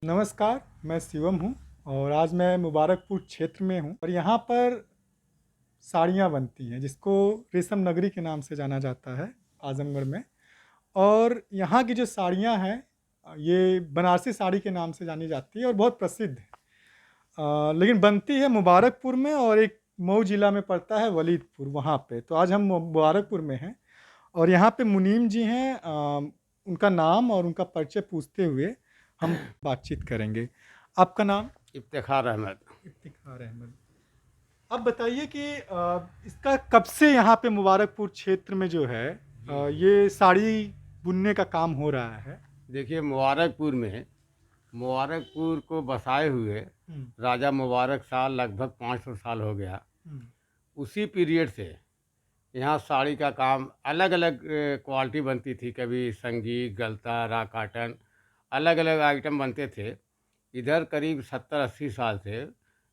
नमस्कार, मैं शिवम हूँ और आज मैं मुबारकपुर क्षेत्र में हूँ और यहाँ पर साड़ियाँ बनती हैं जिसको रेशम नगरी के नाम से जाना जाता है आज़मगढ़ में। और यहाँ की जो साड़ियाँ हैं ये बनारसी साड़ी के नाम से जानी जाती है और बहुत प्रसिद्ध है। लेकिन बनती है मुबारकपुर में और एक मऊ ज़िला में पड़ता है वलीदपुर वहाँ पे। तो आज हम मुबारकपुर में हैं और यहाँ पे मुनीम जी हैं। उनका नाम और उनका परिचय पूछते हुए हम बातचीत करेंगे। आपका नाम? इफ्तिखार अहमद। इफ्तिखार अहमद। अब बताइए कि इसका कब से यहाँ पे मुबारकपुर क्षेत्र में जो है ये साड़ी बुनने का काम हो रहा है? देखिए, मुबारकपुर को बसाए हुए राजा मुबारक साल लगभग 500 साल हो गया। उसी पीरियड से यहाँ साड़ी का काम अलग अलग क्वालिटी बनती थी। कभी संगीत, गलता, रा काटन, अलग अलग आइटम बनते थे। इधर करीब 70-80 साल से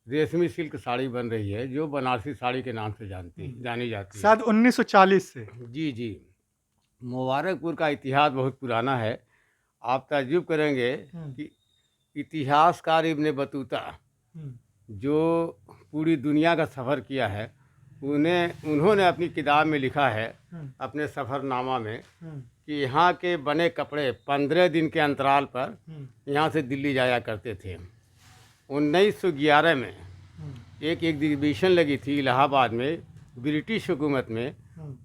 रेशमी सिल्क साड़ी बन रही है, जो बनारसी साड़ी के नाम से जानी जाती है। शायद 1940 से। जी जी। मुबारकपुर का इतिहास बहुत पुराना है। आप ताज्जुब करेंगे कि इतिहासकार इब्न बतूता जो पूरी दुनिया का सफ़र किया है, उन्होंने अपनी किताब में लिखा है, अपने सफ़रनामा में, कि यहाँ के बने कपड़े 15 दिन के अंतराल पर यहाँ से दिल्ली जाया करते थे। 1911 में एक एग्जीबिशन लगी थी इलाहाबाद में, ब्रिटिश हुकूमत में।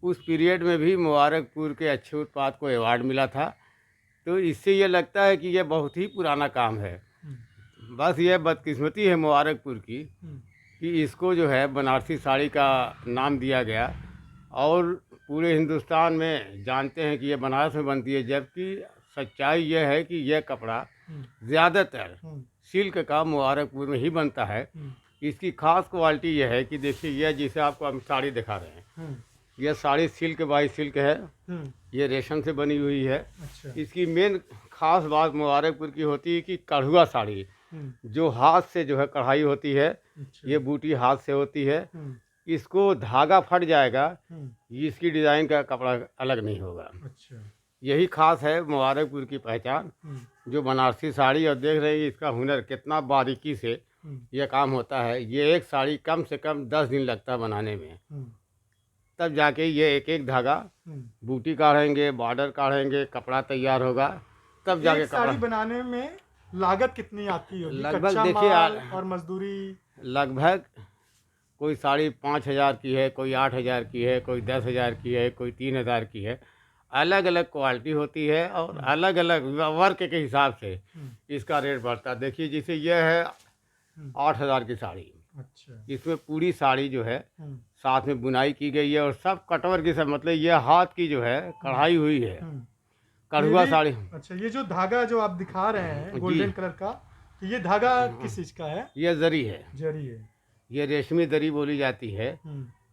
उस पीरियड में भी मुबारकपुर के अच्छे उत्पाद को अवार्ड मिला था। तो इससे ये लगता है कि यह बहुत ही पुराना काम है। बस यह बदकिस्मती है मुबारकपुर की कि इसको जो है बनारसी साड़ी का नाम दिया गया और पूरे हिंदुस्तान में जानते हैं कि यह बनारस में बनती है, जबकि सच्चाई यह है कि यह कपड़ा ज़्यादातर सिल्क का मुबारकपुर में ही बनता है। इसकी खास क्वालिटी यह है कि देखिए, यह जिसे आपको हम साड़ी दिखा रहे हैं, यह साड़ी सिल्क बाई सिल्क है। ये रेशम से बनी हुई है। अच्छा। इसकी मेन खास बात मुबारकपुर की होती है कि कढ़ुआ साड़ी, जो हाथ से जो है कढ़ाई होती है। अच्छा। ये बूटी हाथ से होती है। इसको धागा फट जाएगा, इसकी डिज़ाइन का कपड़ा अलग नहीं होगा। अच्छा। यही खास है मुबारकपुर की पहचान, जो बनारसी साड़ी। और देख रहे हैं इसका हुनर कितना बारीकी से यह काम होता है। ये एक साड़ी कम से कम 10 दिन लगता है बनाने में, तब जाके ये एक एक धागा बूटी काढ़ेंगे, बॉर्डर काढ़ेंगे, कपड़ा तैयार होगा, तब जाके साड़ी बनाने में लागत कितनी आती होगी? लगभग कच्चा देखिए माल और मजदूरी। लगभग कोई साड़ी 5,000 की है, कोई 8,000 की है, कोई 10,000 की है, कोई 3,000 की है। अलग अलग क्वालिटी होती है और अलग अलग वर्क के हिसाब से इसका रेट बढ़ता है। देखिए, जैसे यह है 8,000 की साड़ी। अच्छा। इसमें पूरी साड़ी जो है साथ में बुनाई की गई है और सब कटवर की सब, मतलब यह हाथ की जो है कढ़ाई हुई है, कढ़ुआ साड़ी। अच्छा, ये जो धागा जो आप दिखा रहे हैं गोल्डन कलर का, तो ये धागा किस चीज का है? यह जरी है। जरी है। ये रेशमी दरी बोली जाती है।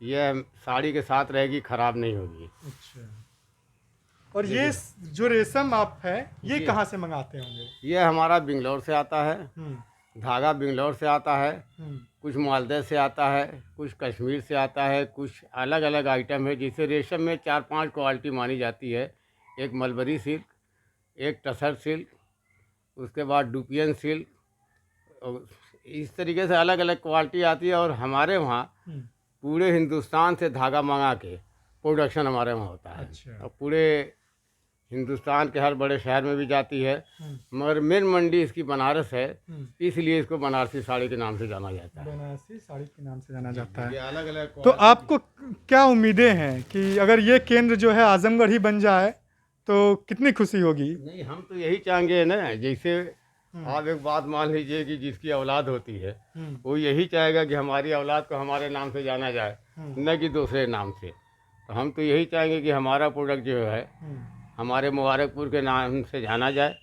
यह साड़ी के साथ रहेगी, खराब नहीं होगी। अच्छा। और ये जो रेशम आप है, ये कहाँ से मंगाते होंगे? ये हमारा बेंगलोर से आता है। धागा बेंगलोर से आता है, कुछ मालदह से आता है, कुछ कश्मीर से आता है, कुछ अलग अलग आइटम है। जैसे रेशम में 4-5 क्वालिटी मानी जाती है। एक मलबरी सिल्क, एक टसर सिल्क, उसके बाद डुपियन सिल्क, और इस तरीके से अलग अलग क्वालिटी आती है। और हमारे वहाँ पूरे हिंदुस्तान से धागा मंगा के प्रोडक्शन हमारे वहाँ होता है। अच्छा। और पूरे हिंदुस्तान के हर बड़े शहर में भी जाती है, मगर मेन मंडी इसकी बनारस है, इसलिए इसको बनारसी साड़ी के नाम से जाना जाता है। बनारसी साड़ी के नाम से जाना जाता है। ये अलग अलग। तो आपको क्या उम्मीदें हैं कि अगर ये केंद्र जो है आजमगढ़ ही बन जाए तो कितनी खुशी होगी? नहीं, हम तो यही चाहेंगे ना। जैसे आप एक बात मान लीजिए कि जिसकी औलाद होती है, वो यही चाहेगा कि हमारी औलाद को हमारे नाम से जाना जाए, न कि दूसरे नाम से। तो हम तो यही चाहेंगे कि हमारा प्रोडक्ट जो है हमारे मुबारकपुर के नाम से जाना जाए,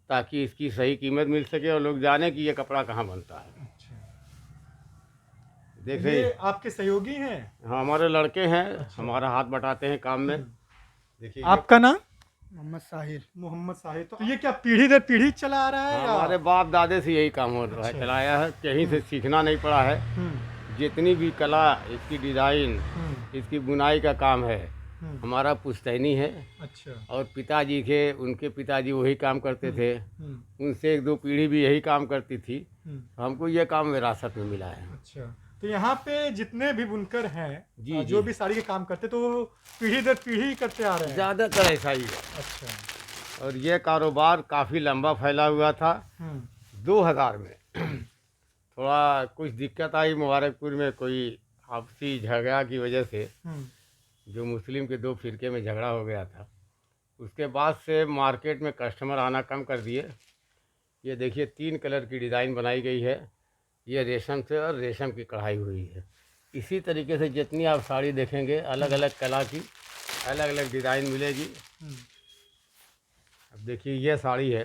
ताकि इसकी सही कीमत मिल सके और लोग जाने कि ये कपड़ा कहाँ बनता है। अच्छा। देख ये आपके सहयोगी हैं? हाँ, हमारे लड़के हैं। अच्छा। हमारा हाथ बटाते हैं काम में। देखिए, आपका नाम? मोहम्मद साहिर। मोहम्मद साहिर। तो ये क्या पीढ़ी दर पीढ़ी चला आ रहा है? हमारे बाप दादे से यही काम हो रहा है, चलाया है। कहीं से सीखना नहीं पड़ा है। जितनी भी कला, इसकी डिज़ाइन, इसकी बुनाई का काम है, हमारा पुश्तैनी है। अच्छा। और पिताजी के, उनके पिताजी वही काम करते थे, उनसे एक दो पीढ़ी भी यही काम करती थी। तो हमको ये काम विरासत में मिला है। अच्छा, तो यहाँ पे जितने भी बुनकर हैं जी जो जी, भी साड़ी के काम करते तो वो पीढ़ी दर पीढ़ी करते आ रहे हैं। ज़्यादातर ऐसा ही है। अच्छा। और ये कारोबार काफ़ी लंबा फैला हुआ था। 2000 में थोड़ा कुछ दिक्कत आई मुबारकपुर में, कोई आपसी झगड़ा की वजह से, जो मुस्लिम के दो फिरके में झगड़ा हो गया था। उसके बाद से मार्केट में कस्टमर आना कम कर दिए। ये देखिए 3 कलर की डिज़ाइन बनाई गई है। ये रेशम से और रेशम की कढ़ाई हुई है। इसी तरीके से जितनी आप साड़ी देखेंगे अलग अलग कला की अलग अलग डिज़ाइन मिलेगी। अब देखिए ये साड़ी है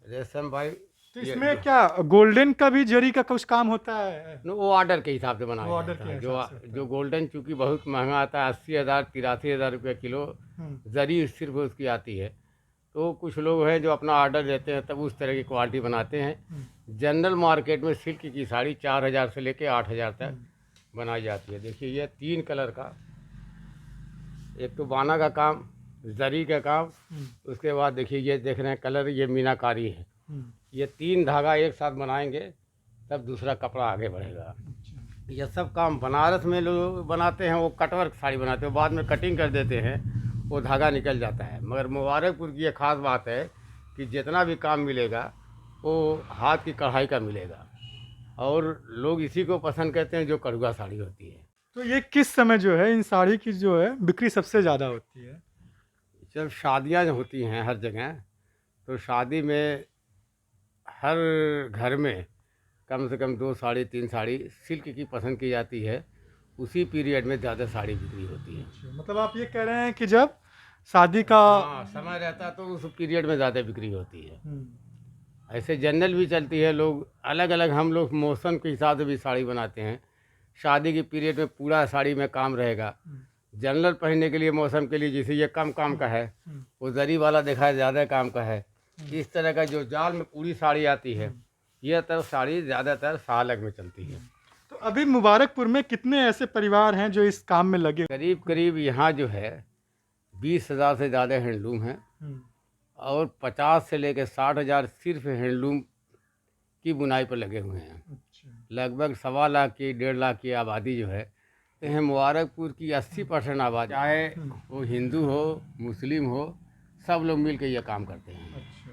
रेशम भाई। तो इसमें क्या गोल्डन का भी जरी का कुछ काम होता है? वो ऑर्डर के हिसाब से बनाया ऑर्डर जाता के है। हिसाब से होता जो गोल्डन चूँकि बहुत महंगा आता है, 80,000 83,000 रुपये किलो जरी सिर्फ उसकी आती है। तो कुछ लोग हैं जो अपना ऑर्डर देते हैं, तब उस तरह की क्वालिटी बनाते हैं। जनरल मार्केट में सिल्क की साड़ी 4,000 से लेके 8,000 तक बनाई जाती है। देखिए ये 3 कलर का, एक तो बाना का काम, जरी का काम, उसके बाद देखिए ये देख रहे हैं कलर, ये मीनाकारी है। ये 3 धागा एक साथ बनाएंगे तब दूसरा कपड़ा आगे बढ़ेगा। ये सब काम बनारस में लोग बनाते हैं, वो कटवर्क साड़ी बनाते हैं, बाद में कटिंग कर देते हैं, वो धागा निकल जाता है। मगर मुबारकपुर की ये ख़ास बात है कि जितना भी काम मिलेगा वो हाथ की कढ़ाई का मिलेगा, और लोग इसी को पसंद करते हैं जो कढ़ुआ साड़ी होती है। तो ये किस समय जो है इन साड़ी की जो है बिक्री सबसे ज़्यादा होती है? जब शादियाँ होती हैं हर जगह, तो शादी में हर घर में कम से कम 2 साड़ी 3 साड़ी सिल्क की पसंद की जाती है। उसी पीरियड में ज़्यादा साड़ी बिक्री होती है। अच्छा, मतलब आप ये कह रहे हैं कि जब शादी का हाँ, समय रहता है तो उस पीरियड में ज़्यादा बिक्री होती है। ऐसे जनरल भी चलती है, लोग अलग अलग, हम लोग मौसम के हिसाब से भी साड़ी बनाते हैं। शादी के पीरियड में पूरा साड़ी में काम रहेगा। जनरल पहनने के लिए, मौसम के लिए, जैसे ये कम काम का है, वो जरी वाला देखा है ज़्यादा काम का है। इस तरह का जो जाल में पूरी साड़ी आती है, यह तो साड़ी ज़्यादातर सालक में चलती है। तो अभी मुबारकपुर में कितने ऐसे परिवार हैं जो इस काम में लगे? करीब करीब यहाँ जो है 20,000 से ज़्यादा हैंडलूम हैं, और 50 से लेकर 60,000 सिर्फ हैंडलूम की बुनाई पर लगे हुए हैं। लगभग 1.25 लाख की 1.5 लाख की आबादी जो है, तो है मुबारकपुर की 80% आबादी, चाहे वो हिंदू हो मुस्लिम हो, सब लोग मिल के ये काम करते हैं। अच्छा,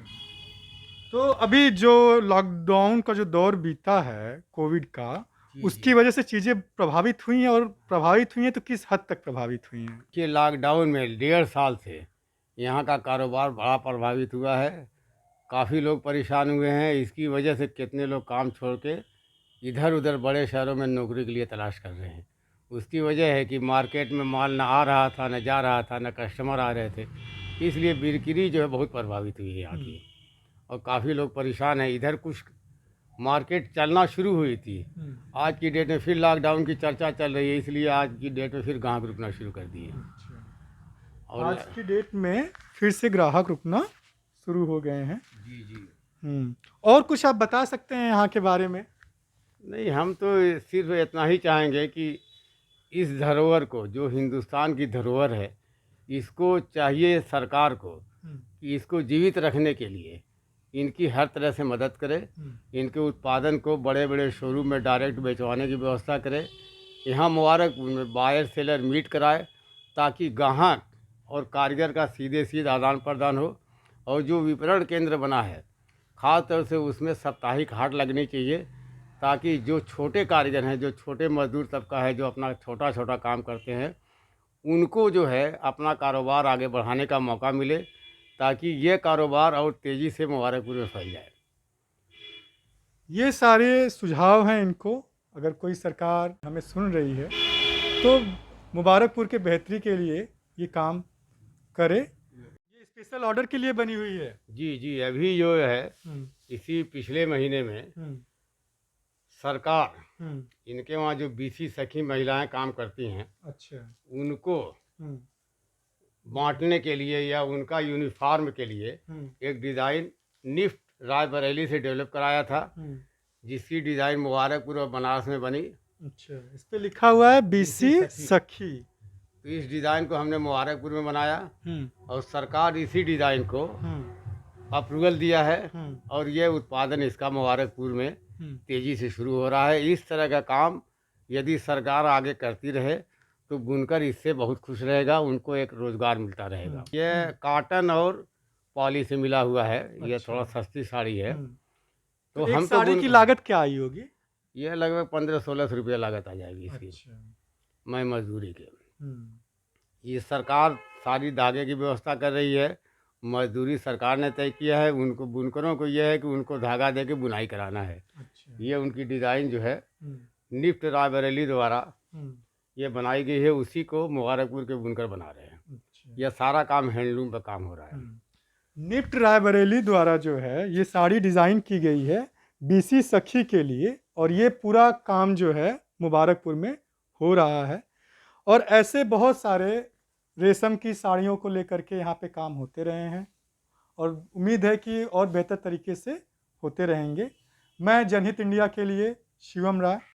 तो अभी जो लॉकडाउन का जो दौर बीता है कोविड का, उसकी वजह से चीज़ें प्रभावित हुई हैं, और प्रभावित हुई हैं तो किस हद तक प्रभावित हुई हैं? कि लॉकडाउन में 1.5 साल से यहाँ का कारोबार बड़ा प्रभावित हुआ है। काफ़ी लोग परेशान हुए हैं। इसकी वजह से कितने लोग काम छोड़ के इधर उधर बड़े शहरों में नौकरी के लिए तलाश कर रहे हैं। उसकी वजह है कि मार्केट में माल ना आ रहा था, न जा रहा था, न कस्टमर आ रहे थे, इसलिए बिक्री जो है बहुत प्रभावित हुई है यहाँ की। और काफ़ी लोग परेशान हैं। इधर कुछ मार्केट चलना शुरू हुई थी, आज की डेट में फिर लॉकडाउन की चर्चा चल रही है, इसलिए आज की डेट में फिर ग्राहक रुकना शुरू कर दिए। और आज की डेट में फिर से ग्राहक रुकना शुरू हो गए हैं। जी जी। और कुछ आप बता सकते हैं यहाँ के बारे में? नहीं, हम तो सिर्फ इतना ही चाहेंगे कि इस धरोहर को, जो हिंदुस्तान की धरोहर है, इसको चाहिए सरकार को कि इसको जीवित रखने के लिए इनकी हर तरह से मदद करे। इनके उत्पादन को बड़े बड़े शोरूम में डायरेक्ट बेचवाने की व्यवस्था करे। यहाँ मुबारकपुर में बायर सेलर मीट कराए, ताकि ग्राहक और कारीगर का सीधे सीधे आदान प्रदान हो। और जो विपणन केंद्र बना है, ख़ास तौर से उसमें साप्ताहिक हाट लगनी चाहिए, ताकि जो छोटे कारीगर हैं, जो छोटे मजदूर तबका है, जो अपना छोटा छोटा काम करते हैं, उनको जो है अपना कारोबार आगे बढ़ाने का मौका मिले, ताकि ये कारोबार और तेज़ी से मुबारकपुर में फैल जाए। ये सारे सुझाव हैं इनको, अगर कोई सरकार हमें सुन रही है तो मुबारकपुर के बेहतरी के लिए ये काम करे। ये स्पेशल ऑर्डर के लिए बनी हुई है। जी जी, अभी जो है इसी पिछले महीने में सरकार, इनके वहाँ जो बीसी सखी महिलाएं काम करती हैं, अच्छा, उनको बांटने के लिए या उनका यूनिफॉर्म के लिए एक डिज़ाइन निफ्ट रायबरेली से डेवलप कराया था, जिसकी डिज़ाइन मुबारकपुर और बनारस में बनी। अच्छा, इस पे लिखा हुआ है बीसी सखी। सखी। तो इस डिज़ाइन को हमने मुबारकपुर में बनाया और सरकार इसी डिज़ाइन को अप्रूवल दिया है और ये उत्पादन इसका मुबारकपुर में तेज़ी से शुरू हो रहा है। इस तरह का काम यदि सरकार आगे करती रहे तो बुनकर इससे बहुत खुश रहेगा, उनको एक रोज़गार मिलता रहेगा। ये कॉटन और पॉली से मिला हुआ है। ये अच्छा। थोड़ा सस्ती साड़ी है। तो तो एक हम तो साड़ी की लागत क्या आई होगी? ये लगभग 1500-1600 रुपये लागत आ जाएगी इसकी, अच्छा। मैं मजदूरी के। ये सरकार सारी धागे की व्यवस्था कर रही है, मजदूरी सरकार ने तय किया है। उनको बुनकरों को यह है कि उनको धागा दे के बुनाई कराना है। अच्छा। ये उनकी डिज़ाइन जो है निफ्ट रायबरेली द्वारा ये बनाई गई है, उसी को मुबारकपुर के बुनकर बना रहे हैं। अच्छा। यह सारा काम हैंडलूम का काम हो रहा है। निफ्ट रायबरेली द्वारा जो है ये साड़ी डिज़ाइन की गई है बीसी सखी के लिए, और ये पूरा काम जो है मुबारकपुर में हो रहा है। और ऐसे बहुत सारे रेशम की साड़ियों को लेकर के यहाँ पे काम होते रहे हैं और उम्मीद है कि और बेहतर तरीके से होते रहेंगे। मैं जनहित इंडिया के लिए शिवम राय।